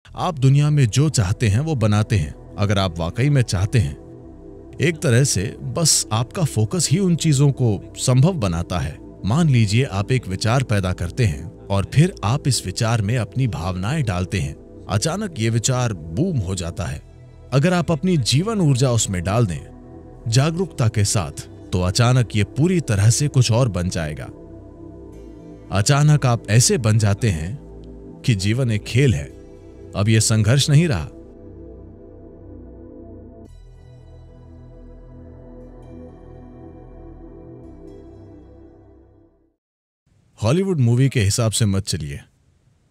आप दुनिया में जो चाहते हैं वो बनाते हैं, अगर आप वाकई में चाहते हैं। एक तरह से बस आपका फोकस ही उन चीजों को संभव बनाता है। मान लीजिए आप एक विचार पैदा करते हैं और फिर आप इस विचार में अपनी भावनाएं डालते हैं। अचानक ये विचार बूम हो जाता है। अगर आप अपनी जीवन ऊर्जा उसमें डाल दें जागरूकता के साथ, तो अचानक ये पूरी तरह से कुछ और बन जाएगा। अचानक आप ऐसे बन जाते हैं कि जीवन एक खेल है, अब यह संघर्ष नहीं रहा। हॉलीवुड मूवी के हिसाब से मत चलिए।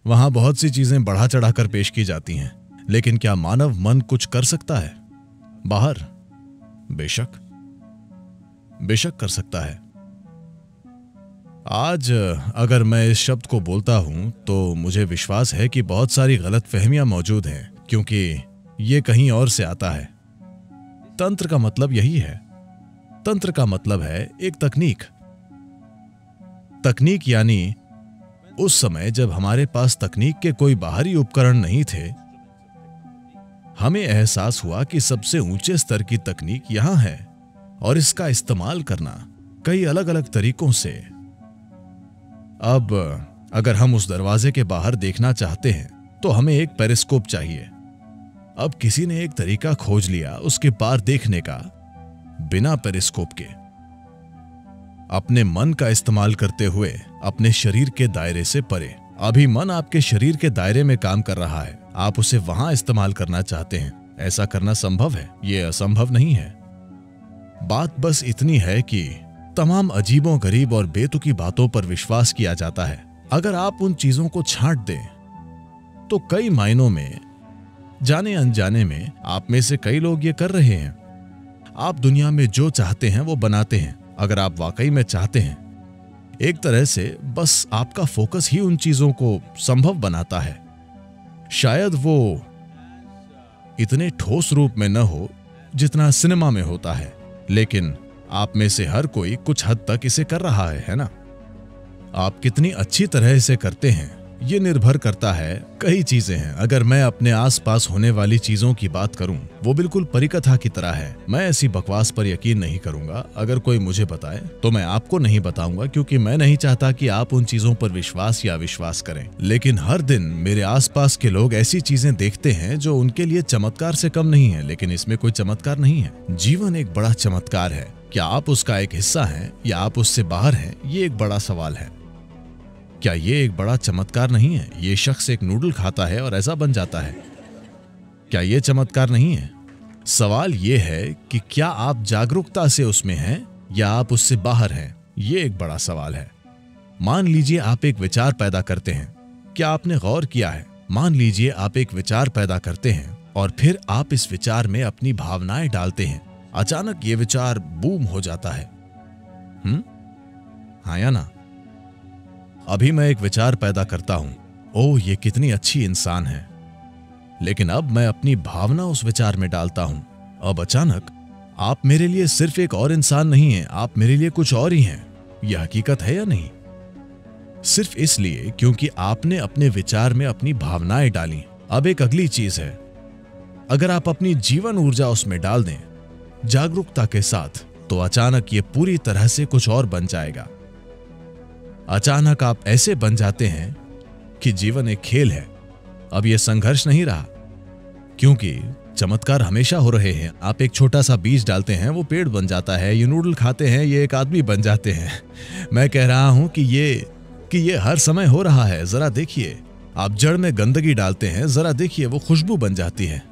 वहां बहुत सी चीजें बढ़ा चढ़ाकर पेश की जाती हैं, लेकिन क्या मानव मन कुछ कर सकता है बाहर? बेशक कर सकता है। आज अगर मैं इस शब्द को बोलता हूं तो मुझे विश्वास है कि बहुत सारी गलतफहमियां मौजूद हैं, क्योंकि ये कहीं और से आता है। तंत्र का मतलब यही है। तंत्र का मतलब है एक तकनीक। तकनीक यानी उस समय जब हमारे पास तकनीक के कोई बाहरी उपकरण नहीं थे, हमें एहसास हुआ कि सबसे ऊंचे स्तर की तकनीक यहां है और इसका इस्तेमाल करना कई अलग अलग तरीकों से। अब अगर हम उस दरवाजे के बाहर देखना चाहते हैं तो हमें एक पेरिस्कोप चाहिए। अब किसी ने एक तरीका खोज लिया उसके पार देखने का, बिना पेरिस्कोप के, अपने मन का इस्तेमाल करते हुए अपने शरीर के दायरे से परे। अभी मन आपके शरीर के दायरे में काम कर रहा है, आप उसे वहां इस्तेमाल करना चाहते हैं। ऐसा करना संभव है, यह असंभव नहीं है। बात बस इतनी है कि तमाम अजीबों गरीब और बेतुकी बातों पर विश्वास किया जाता है। अगर आप उन चीजों को छांट दें तो कई मायनों में, जाने अनजाने में, आप में से कई लोग ये कर रहे हैं। आप दुनिया में जो चाहते हैं वो बनाते हैं, अगर आप वाकई में चाहते हैं। एक तरह से बस आपका फोकस ही उन चीजों को संभव बनाता है। शायद वो इतने ठोस रूप में न हो जितना सिनेमा में होता है, लेकिन आप में से हर कोई कुछ हद तक इसे कर रहा है ना? आप कितनी अच्छी तरह इसे करते हैं ये निर्भर करता है, कई चीजें हैं। अगर मैं अपने आसपास होने वाली चीजों की बात करूं, वो बिल्कुल परिकथा की तरह है। मैं ऐसी बकवास पर यकीन नहीं करूंगा। अगर कोई मुझे बताए तो मैं आपको नहीं बताऊंगा, क्योंकि मैं नहीं चाहता कि आप उन चीजों पर विश्वास या अविश्वास करें। लेकिन हर दिन मेरे आसपास के लोग ऐसी चीजें देखते हैं जो उनके लिए चमत्कार से कम नहीं है, लेकिन इसमें कोई चमत्कार नहीं है। जीवन एक बड़ा चमत्कार है। क्या आप उसका एक हिस्सा हैं या आप उससे बाहर हैं, ये एक बड़ा सवाल है। क्या ये एक बड़ा चमत्कार नहीं है? ये शख्स एक नूडल खाता है और ऐसा बन जाता है। क्या ये चमत्कार नहीं है? सवाल ये है कि क्या आप जागरूकता से उसमें हैं या आप उससे बाहर हैं? ये एक बड़ा सवाल है। मान लीजिए आप एक विचार पैदा करते हैं। क्या आपने गौर किया है? मान लीजिए आप एक विचार पैदा करते हैं और फिर आप इस विचार में अपनी भावनाएं डालते हैं। अचानक ये विचार बूम हो जाता है। हाँ या ना? अभी मैं एक विचार पैदा करता हूं, ओह ये कितनी अच्छी इंसान है, लेकिन अब मैं अपनी भावना उस विचार में डालता हूं। अब अचानक आप मेरे लिए सिर्फ एक और इंसान नहीं हैं, आप मेरे लिए कुछ और ही हैं। यह हकीकत है या नहीं? सिर्फ इसलिए क्योंकि आपने अपने विचार में अपनी भावनाएं डाली। अब एक अगली चीज है, अगर आप अपनी जीवन ऊर्जा उसमें डाल दें जागरूकता के साथ, तो अचानक ये पूरी तरह से कुछ और बन जाएगा। अचानक आप ऐसे बन जाते हैं कि जीवन एक खेल है, अब यह संघर्ष नहीं रहा, क्योंकि चमत्कार हमेशा हो रहे हैं। आप एक छोटा सा बीज डालते हैं, वो पेड़ बन जाता है। ये नूडल खाते हैं, ये एक आदमी बन जाते हैं। मैं कह रहा हूं कि ये हर समय हो रहा है। जरा देखिए, आप जड़ में गंदगी डालते हैं, जरा देखिए वो खुशबू बन जाती है।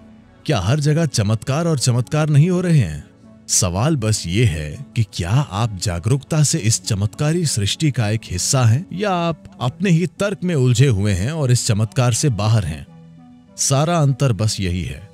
क्या हर जगह चमत्कार और चमत्कार नहीं हो रहे हैं? सवाल बस ये है कि क्या आप जागरूकता से इस चमत्कारी सृष्टि का एक हिस्सा हैं या आप अपने ही तर्क में उलझे हुए हैं और इस चमत्कार से बाहर हैं। सारा अंतर बस यही है।